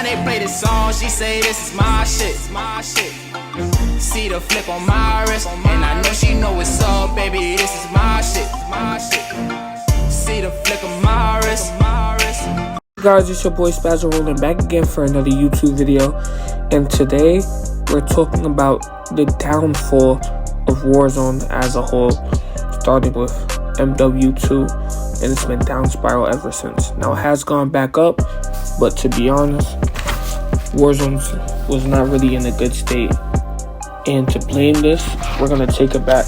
they play this song, she say this is my shit. See the flip on my wrist, and I know she know what's up, baby. This is my shit. See the flick of my wrist. Hey guys, it's your boy SpazzoRollin back again for another YouTube video, and today we're talking about the downfall of Warzone as a whole, starting with MW2, and it's been down spiral ever since. Now it has gone back up, but to be honest, Warzone was not really in a good state. And to blame this, we're going to take it back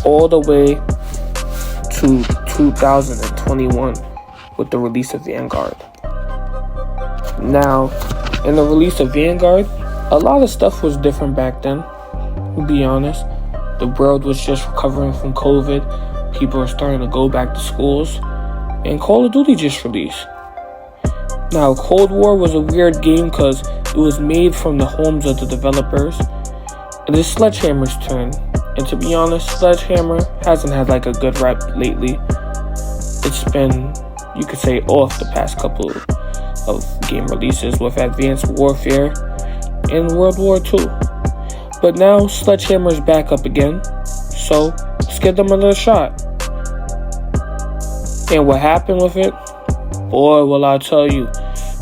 all the way to 2021 with the release of Vanguard. Now, in the release of Vanguard, a lot of stuff was different back then, to be honest. The world was just recovering from COVID. People were starting to go back to schools. And Call of Duty just released. Now, Cold War was a weird game because it was made from the homes of the developers. It is Sledgehammer's turn, and to be honest, Sledgehammer hasn't had like a good rep lately. It's been, you could say, off the past couple of game releases with Advanced Warfare and World War II. But now Sledgehammer's back up again, so let's give them another shot. And what happened with it? Boy, will I tell you,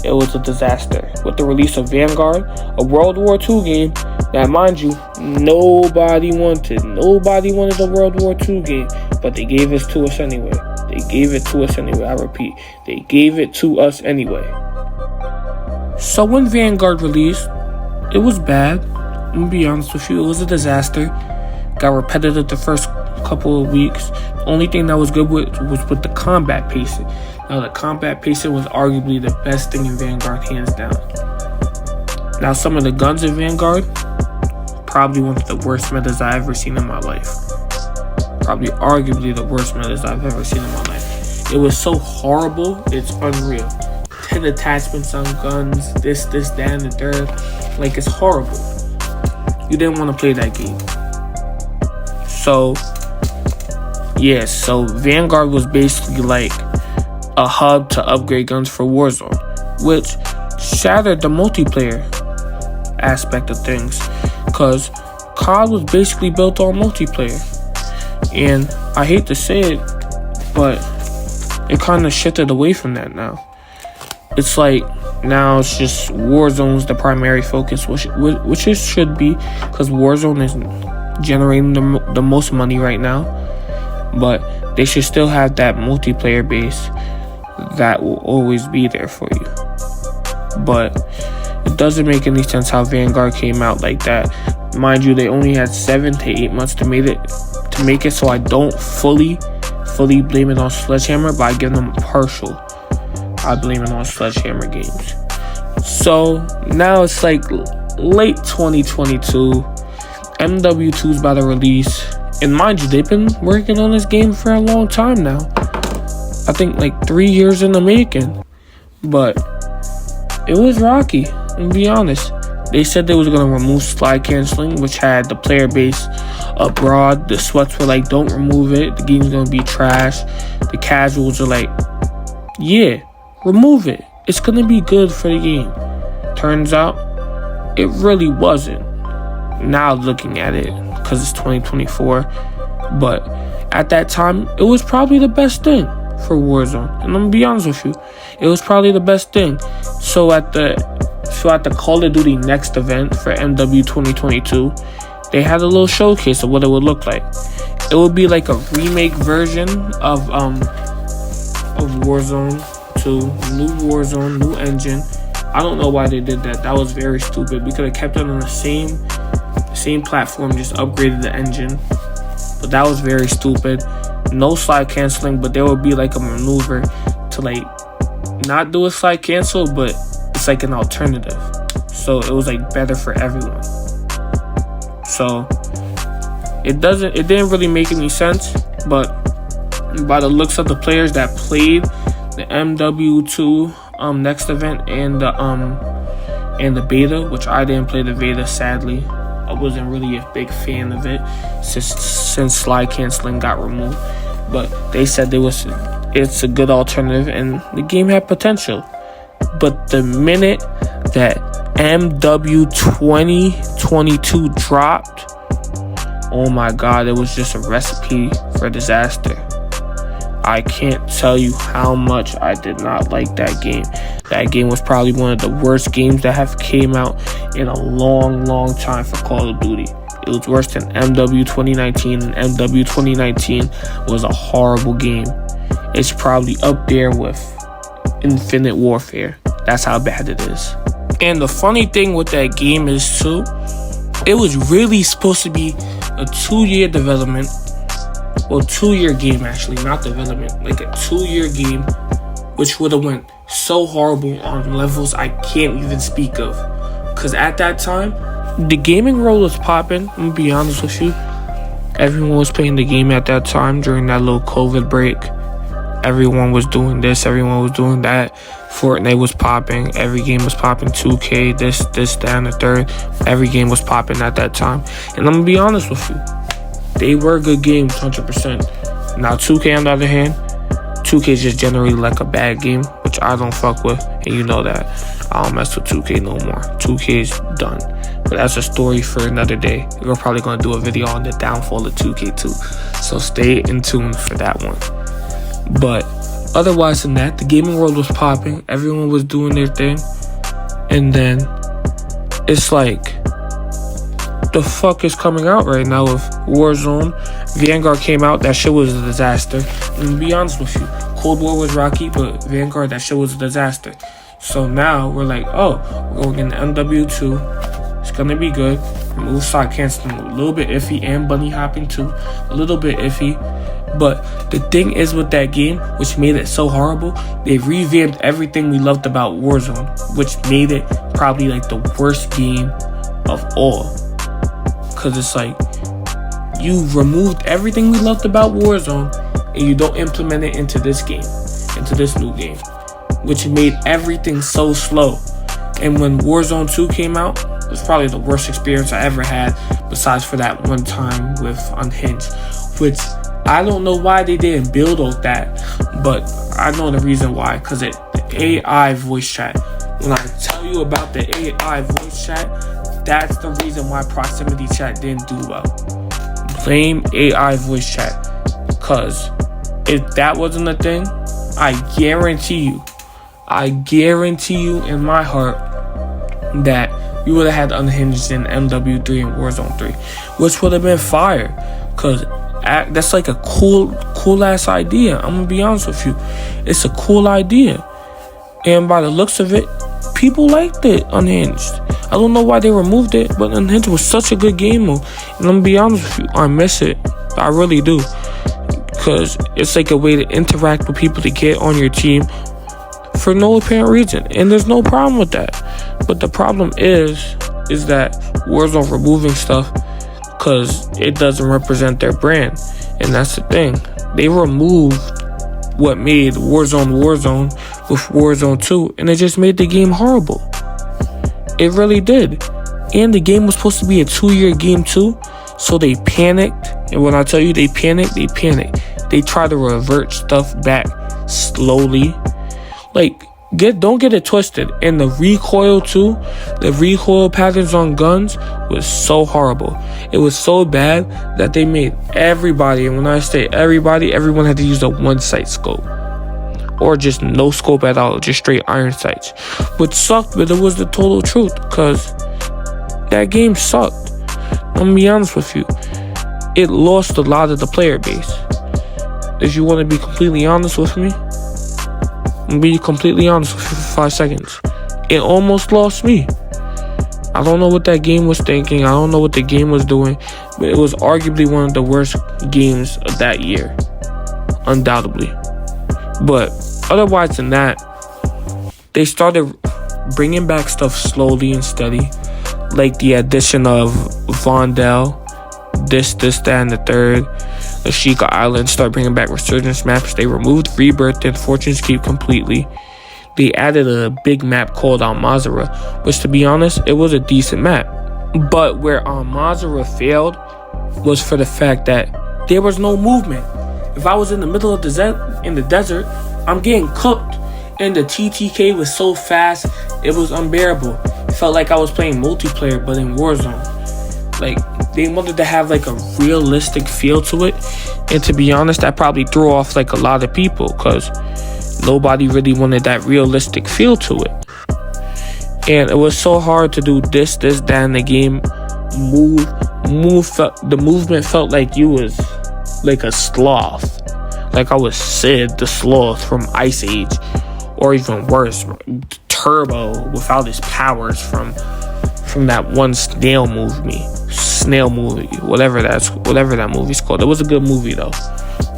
it was a disaster. With the release of Vanguard, a World War II game that, mind you, nobody wanted. Nobody wanted a World War II game, but they gave it to us anyway. I repeat, they gave it to us anyway. So when Vanguard released, it was bad. I'm gonna be honest with you, it was a disaster. Got repetitive the first couple of weeks. The only thing that was good was with the combat pacing. Now, the combat pacing was arguably the best thing in Vanguard, hands down. Now, some of the guns in Vanguard, probably one of the worst metas I've ever seen in my life. Probably arguably the worst metas I've ever seen in my life. It was so horrible, it's unreal. 10 attachments on guns, this, that, and the third. Like, it's horrible. You didn't want to play that game. So, yeah, so Vanguard was basically like a hub to upgrade guns for Warzone, which shattered the multiplayer aspect of things, because COD was basically built on multiplayer. And I hate to say it, but it kind of shifted away from that now. It's like now it's just Warzone's the primary focus, which it should be, because Warzone is generating the most money right now. But they should still have that multiplayer base that will always be there for you. But it doesn't make any sense how Vanguard came out like that. Mind you, they only had 7 to 8 months to make it, so I don't fully blame it on Sledgehammer, but I give them a partial. I blame it on Sledgehammer games. So now it's like late 2022. MW2's about to release. And mind you, they've been working on this game for a long time now. I think like 3 years in the making. But it was rocky, to be honest. They said they was going to remove slide canceling, which had the player base abroad. The sweats were like, don't remove it. The game's going to be trash. The casuals are like, yeah, remove it. It's going to be good for the game. Turns out, it really wasn't. Now looking at it, because it's 2024. But at that time, it was probably the best thing for Warzone. And I'm going to be honest with you. It was probably the best thing. So at the Call of Duty Next event for MW 2022, they had a little showcase of what it would look like. It would be like a remake version of Warzone 2, new Warzone, new engine. I don't know why they did that. That was very stupid. We could have kept it on the same platform, just upgraded the engine. But that was very stupid. No slide canceling, but there would be like a maneuver to like not do a slide cancel, but it's like an alternative. So it was like better for everyone. So it didn't really make any sense, but by the looks of the players that played the MW2 next event and the beta, which I didn't play the beta, sadly. I wasn't really a big fan of it since slide canceling got removed, but they said it's a good alternative and the game had potential. But the minute that MW2022 dropped, oh my god, it was just a recipe for disaster. I can't tell you how much I did not like that game. That game was probably one of the worst games that have came out in a long time for Call of Duty. It was worse than MW 2019, and MW 2019 was a horrible game. It's probably up there with Infinite Warfare. That's how bad it is. And the funny thing with that game is too, it was really supposed to be a 2-year development. Well, 2-year game actually, not development. Like a 2-year game, which would have went so horrible on levels I can't even speak of. Because at that time, the gaming world was popping. I'm gonna be honest with you. Everyone was playing the game at that time during that little COVID break. Everyone was doing this, everyone was doing that. Fortnite was popping. Every game was popping. 2K, this, that, and the third. Every game was popping at that time. And I'm gonna be honest with you. They were good games, 100%. Now, 2K on the other hand, 2K is just generally like a bad game, which I don't fuck with, and you know that. I don't mess with 2K no more. 2K is done. But that's a story for another day. We're probably going to do a video on the downfall of 2K too. So stay in tune for that one. But otherwise than that, the gaming world was popping. Everyone was doing their thing. And then it's like, the fuck is coming out right now with Warzone? Vanguard came out, that shit was a disaster. And to be honest with you, Cold War was rocky, but Vanguard, that shit was a disaster. So now we're like, oh, we're going to get an MW2. It's gonna be good. Remove side canceling, a little bit iffy, and bunny hopping too, a little bit iffy. But the thing is with that game, which made it so horrible, they revamped everything we loved about Warzone, which made it probably like the worst game of all. Cause it's like, you removed everything we loved about Warzone and you don't implement it into this game, into this new game, which made everything so slow. And when Warzone 2 came out, it was probably the worst experience I ever had, besides for that one time with Unhinged, which I don't know why they didn't build on that, but I know the reason why, because the AI voice chat. When I tell you about the AI voice chat, that's the reason why proximity chat didn't do well. Blame AI voice chat, because if that wasn't a thing, I guarantee you in my heart that we would have had Unhinged in MW3 and Warzone 3, which would have been fire, because that's like a cool ass idea. I'm gonna be honest with you, it's a cool idea, and by the looks of it, people liked it. Unhinged, I don't know why they removed it, but Unhinged was such a good game mode, and I'm gonna be honest with you, I miss it. I really do, because it's like a way to interact with people to get on your team for no apparent reason, and there's no problem with that. But the problem is that Warzone removing stuff because it doesn't represent their brand, and that's the thing. They removed what made Warzone with Warzone 2, and it just made the game horrible. It really did. And the game was supposed to be a 2-year game too, so they panicked. And when I tell you they panicked. They tried to revert stuff back slowly. Like, don't get it twisted. And the recoil too, the recoil patterns on guns was so horrible. It was so bad that they made everybody, and when I say everybody, everyone had to use a one-sight scope. Or just no scope at all, just straight iron sights. Which sucked, but it was the total truth, because that game sucked. I'm gonna be honest with you. It lost a lot of the player base. If you want to be completely honest with me, I'm be completely honest with you for 5 seconds. It almost lost me. I don't know what that game was thinking. I don't know what the game was doing. But it was arguably one of the worst games of that year. Undoubtedly. But otherwise than that, they started bringing back stuff slowly and steady. Like the addition of Vondel, this, that, and the third. The Sheikah Island started bringing back resurgence maps. They removed Rebirth and Fortune's Keep completely. They added a big map called Al-Mazrah, which, to be honest, it was a decent map. But where Al-Mazrah failed was for the fact that there was no movement. If I was in the middle of the desert, I'm getting cooked. And the TTK was so fast, it was unbearable. It felt like I was playing multiplayer, but in Warzone. Like, they wanted to have like a realistic feel to it. And to be honest, that probably threw off like a lot of people, because nobody really wanted that realistic feel to it. And it was so hard to do this, that in the game. The movement felt like you was like a sloth. Like I was Sid the Sloth from Ice Age. Or even worse, Turbo without his powers from that one snail movie, whatever that movie's called. It was a good movie though.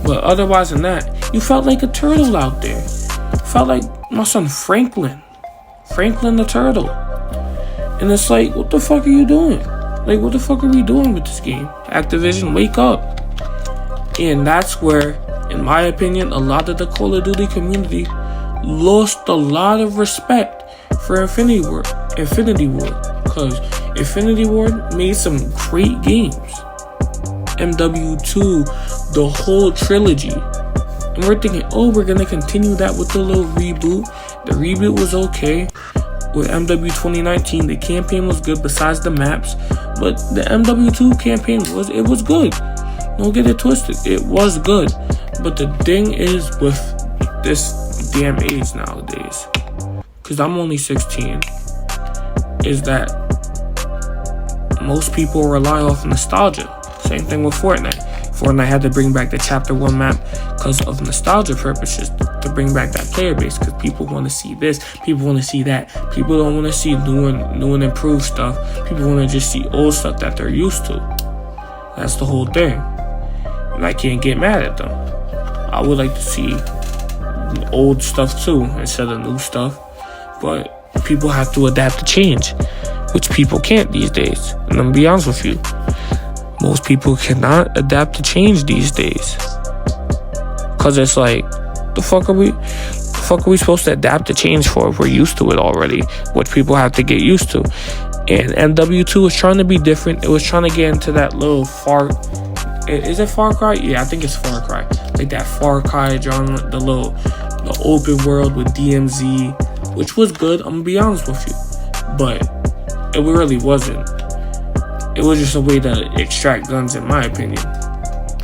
But otherwise than that, you felt like a turtle out there. You felt like my son Franklin the turtle. And it's like, what the fuck are you doing? Like, what the fuck are we doing with this game? Activision, wake up. And that's where, in my opinion, a lot of the Call of Duty community lost a lot of respect for Infinity Ward. Because Infinity Ward made some great games. MW2, the whole trilogy. And we're thinking, we're going to continue that with the little reboot. The reboot was okay. With MW 2019, the campaign was good besides the maps. But the MW2 campaign was good. Don't get it twisted. It was good. But the thing is with this damn age nowadays, because I'm only 16, is that most people rely off nostalgia. Same thing with Fortnite. Fortnite had to bring back the Chapter 1 map because of nostalgia purposes, to bring back that player base, because people want to see this, people want to see that. People don't want to see new and improved stuff. People want to just see old stuff that they're used to. That's the whole thing. And I can't get mad at them. I would like to see old stuff too, instead of new stuff. But people have to adapt to change, which people can't these days. And I'm gonna be honest with you. Most people cannot adapt to change these days. Cause it's like, the fuck are we supposed to adapt to change for if we're used to it already? Which people have to get used to. And MW2 was trying to be different. It was trying to get into that little is it Far Cry? Yeah, I think it's Far Cry. Like that Far Cry genre, the open world with DMZ, which was good, I'm gonna be honest with you. But it really wasn't. It was just a way to extract guns, in my opinion,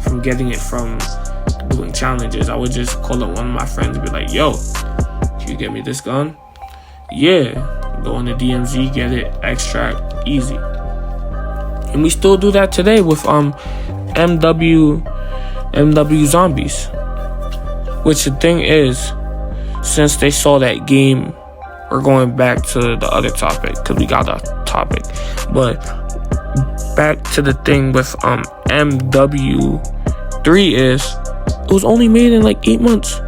from getting it from doing challenges. I would just call up one of my friends and be like, yo, can you get me this gun? Yeah. Go on the DMZ, get it, extract, easy. And we still do that today with MW Zombies. Which the thing is, since they saw that game, we're going back to the other topic, because we got a topic. But back to the thing with MW3 is, it was only made in like 8 months,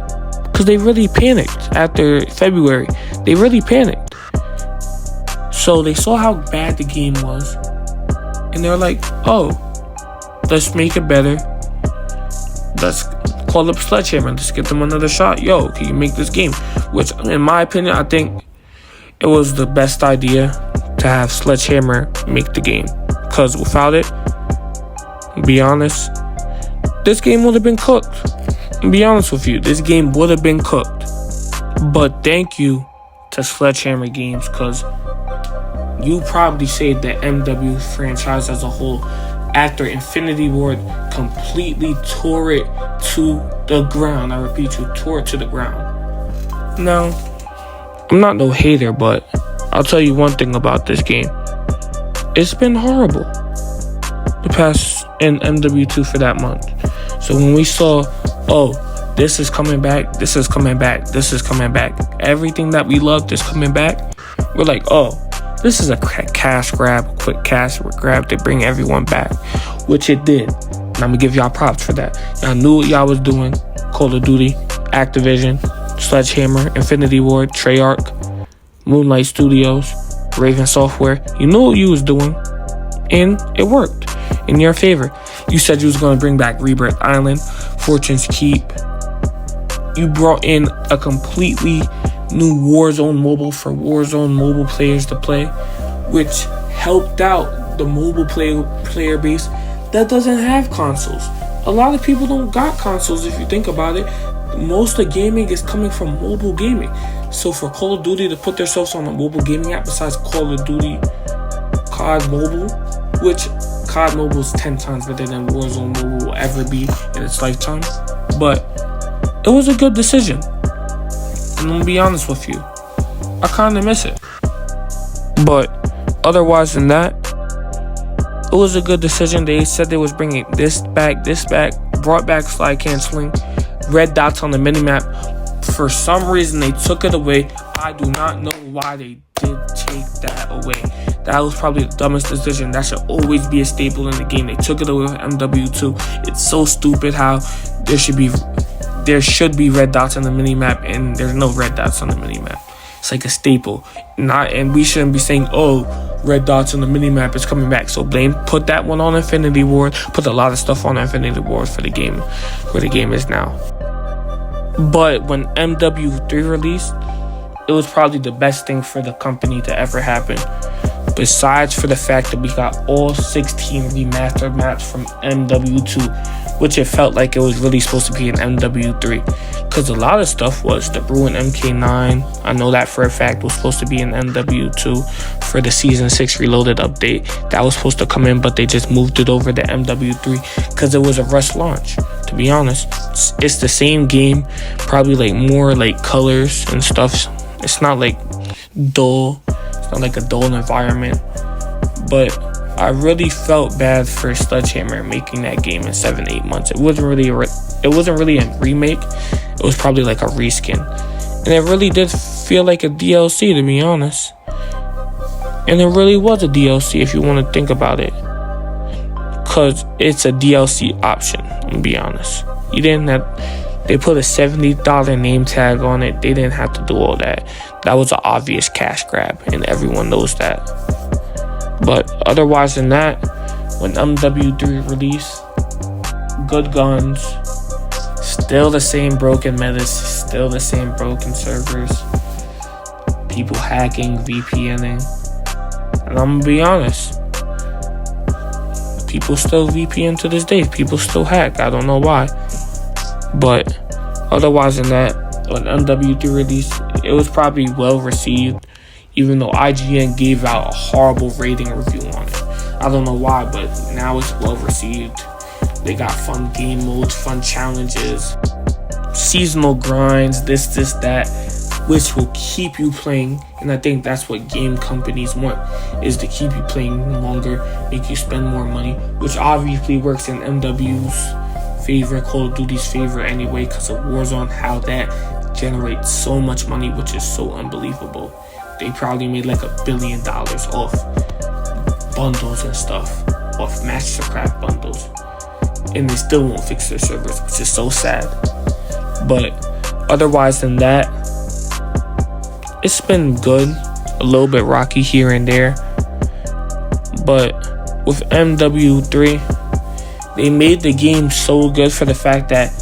because they really panicked after February. They really panicked. So they saw how bad the game was, and they're like, let's make it better. Let's call up Sledgehammer. Let's get them another shot. Yo, can you make this game? Which, in my opinion, I think it was the best idea to have Sledgehammer make the game. Because without it, be honest, this game would have been cooked. Be honest with you, this game would have been cooked. But thank you to Sledgehammer Games, because you probably saved the MW franchise as a whole after Infinity Ward completely tore it to the ground. I repeat, you tore it to the ground. Now, I'm not no hater, but I'll tell you one thing about this game. It's been horrible the past in MW2 for that month. So when we saw, this is coming back, this is coming back, this is coming back, everything that we loved is coming back, we're like, this is a quick cash grab to bring everyone back, which it did. And I'm gonna give y'all props for that. Y'all knew what y'all was doing. Call of Duty, Activision, Sledgehammer, Infinity Ward, Treyarch, Moonlight Studios, Raven Software. You knew what you was doing, and it worked in your favor. You said you was going to bring back Rebirth Island, Fortune's Keep. You brought in a completely new Warzone mobile for Warzone mobile players to play, which helped out the mobile player base that doesn't have consoles. A lot of people don't got consoles if you think about it. most of gaming is coming from mobile gaming. So for Call of Duty to put themselves on a mobile gaming app besides Call of Duty COD Mobile, which COD Mobile is 10 times better than Warzone Mobile will ever be in its lifetime. But it was a good decision. And I'm gonna be honest with you, I kind of miss it. But otherwise than that, it was a good decision. They said they was bringing this back, brought back slide canceling, red dots on the minimap. For some reason, they took it away. I do not know why they did take that away. That was probably the dumbest decision. That should always be a staple in the game. They took it away with MW2. It's so stupid how there should be red dots on the minimap and there's no red dots on the minimap. It's like a staple. And we shouldn't be saying, oh, red dots on the minimap is coming back. So put that one on Infinity Ward. Put a lot of stuff on Infinity Ward for the game, where the game is now. But when MW3 released, it was probably the best thing for the company to ever happen. Besides for the fact that we got all 16 remastered maps from MW2, which it felt like it was really supposed to be in MW3. Because a lot of stuff was the Bruin MK9. I know that for a fact was supposed to be in MW2 for the Season 6 Reloaded update. That was supposed to come in, but they just moved it over to MW3 because it was a rush launch. To be honest, it's the same game, probably like more like colors and stuff. It's not like dull. It's not like a dull environment. But I really felt bad for Sledgehammer making that game in 7-8 months. It wasn't really a remake. It was probably like a reskin, and it really did feel like a DLC, to be honest. And it really was a DLC if you want to think about it, cause it's a DLC option. I'm gonna be honest. They put a $70 name tag on it. They didn't have to do all that. That was an obvious cash grab, and everyone knows that. But otherwise than that, when MW3 released, good guns, still the same broken metas, still the same broken servers, people hacking, VPNing, and I'm gonna be honest, people still VPN to this day, people still hack, I don't know why. But otherwise than that, when MW3 released, it was probably well received, even though IGN gave out a horrible rating review on it. I don't know why, but now it's well received. They got fun game modes, fun challenges, seasonal grinds, this, that, which will keep you playing. And I think that's what game companies want, is to keep you playing longer, make you spend more money, which obviously works in MW's favor, Call of Duty's favor anyway, because of Warzone, how that generates so much money, which is so unbelievable. They probably made like $1 billion off bundles and stuff, off Mastercraft bundles. And they still won't fix their servers, which is so sad. But otherwise than that, it's been good. A little bit rocky here and there. But with MW3, they made the game so good for the fact that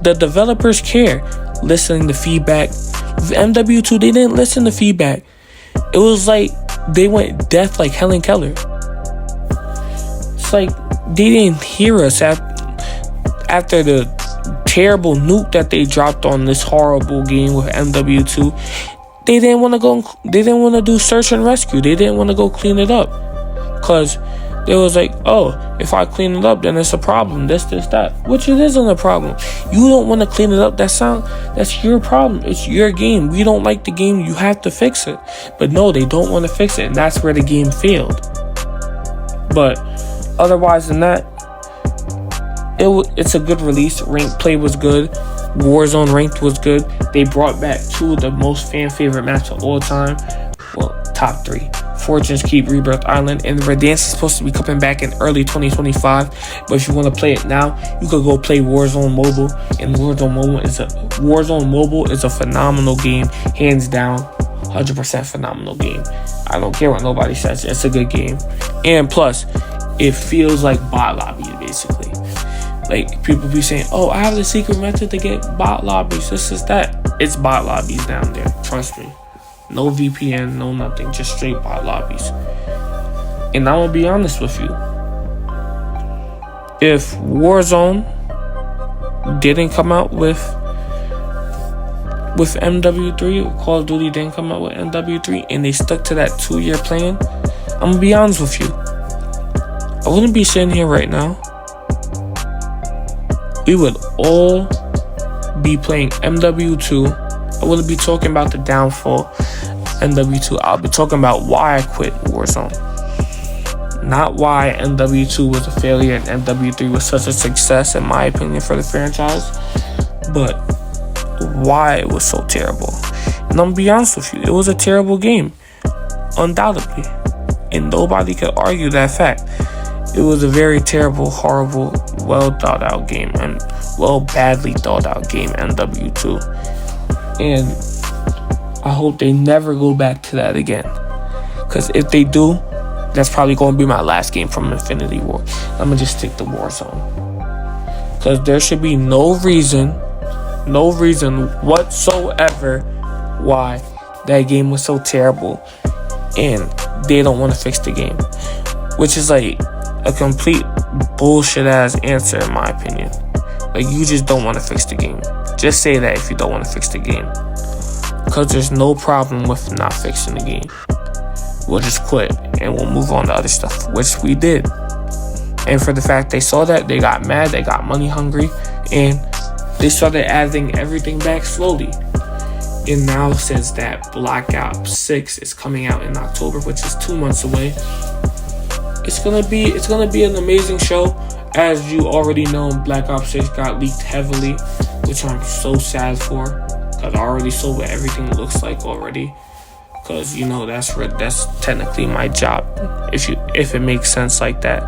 the developers care, listening to feedback. With MW2, they didn't listen to feedback. It was like they went deaf like Helen Keller. It's like they didn't hear us after the terrible nuke that they dropped on this horrible game with MW2. They didn't want to go. They didn't want to do search and rescue. They didn't want to go clean it up, cause they was like, oh, if I clean it up, then it's a problem. This, that. Which it isn't a problem. You don't want to clean it up. That's your problem. It's your game. We don't like the game. You have to fix it. But no, they don't want to fix it, and that's where the game failed. But otherwise than that, it's a good release. Ranked play was good. Warzone ranked was good. They brought back 2 of the most fan favorite maps of all time. Well, top 3. Fortune's Keep, Rebirth Island, and Verdansk is supposed to be coming back in early 2025. But if you want to play it now, you could go play Warzone Mobile. And Warzone Mobile is a phenomenal game, hands down, 100% phenomenal game. I don't care what nobody says. It's a good game, and plus, it feels like bot lobbies basically. Like, people be saying, oh, I have the secret method to get bot lobbies. This is that. It's bot lobbies down there. Trust me. No VPN, no nothing. Just straight bot lobbies. And I'm going to be honest with you. If Warzone didn't come out with with MW3. Call of Duty didn't come out with MW3, and they stuck to that 2-year plan. I'm gonna be honest with you. I wouldn't be sitting here right now. We would all be playing MW2. I wouldn't be talking about the downfall MW2. I'll be talking about why I quit Warzone. Not why MW2 was a failure and MW3 was such a success, in my opinion, for the franchise, but why it was so terrible. And I'm gonna be honest with you, it was a terrible game, undoubtedly, and nobody could argue that fact. It was a very terrible, horrible, well thought out game, and badly thought out game, MW2. And I hope they never go back to that again, because if they do, that's probably going to be my last game from Infinity War. I'm going to just stick to Warzone, because there should be no reason whatsoever why that game was so terrible and they don't want to fix the game, which is like a complete bullshit ass answer, in my opinion. Like, you just don't want to fix the game. Just say that if you don't want to fix the game, because there's no problem with not fixing the game. We'll just quit and we'll move on to other stuff, which we did. And for the fact they saw that, they got mad, they got money hungry, and they started adding everything back slowly. And now, since that Black Ops 6 is coming out in October, which is 2 months away, it's gonna be an amazing show. As you already know, Black Ops 6 got leaked heavily, which I'm so sad for, because I already saw what everything looks like already. Because, you know, that's technically my job, if it makes sense like that.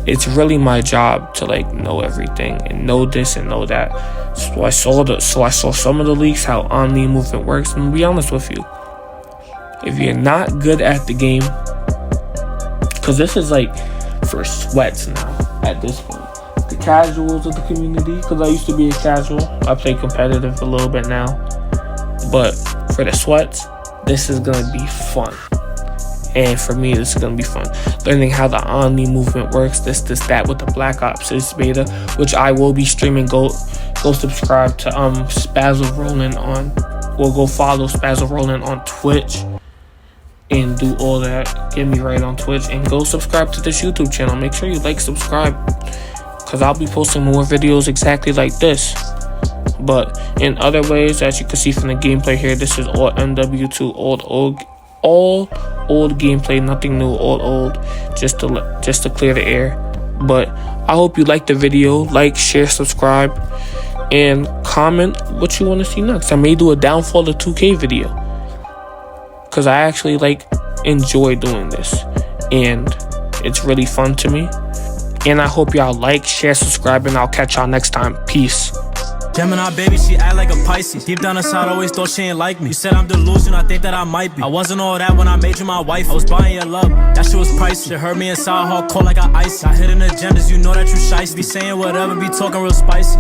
It's really my job to, like, know everything and know this and know that. So I saw some of the leaks, how Omni movement works. And to be honest with you, if you're not good at the game, because this is like for sweats now at this point, the casuals of the community, because I used to be a casual, I play competitive a little bit now, but for the sweats, this is gonna be fun. And for me, this is gonna be fun, learning how the Omni movement works, this, that, with the Black Ops 6 beta, which I will be streaming. Go subscribe to SpazzoRollin go follow SpazzoRollin on Twitch and do all that. Get me right on Twitch, and go subscribe to this YouTube channel. Make sure you like, subscribe, because I'll be posting more videos exactly like this. But in other ways, as you can see from the gameplay here, this is all MW2, all old gameplay, nothing new, all old, just to clear the air. But I hope you like the video. Like, share, subscribe, and comment what you want to see next. I may do a downfall of 2K video, because I actually enjoy doing this, and it's really fun to me. And I hope y'all like, share, subscribe, and I'll catch y'all next time. Peace. Gemini baby, she act like a Pisces. Deep down inside, always thought she ain't like me. You said I'm delusional, I think that I might be. I wasn't all that when I made you my wife. I was buying your love, that shit was pricey. Shit hurt me inside, hardcore like I ice. Got hidden agendas, you know that you shiesty. Be saying whatever, be talking real spicy.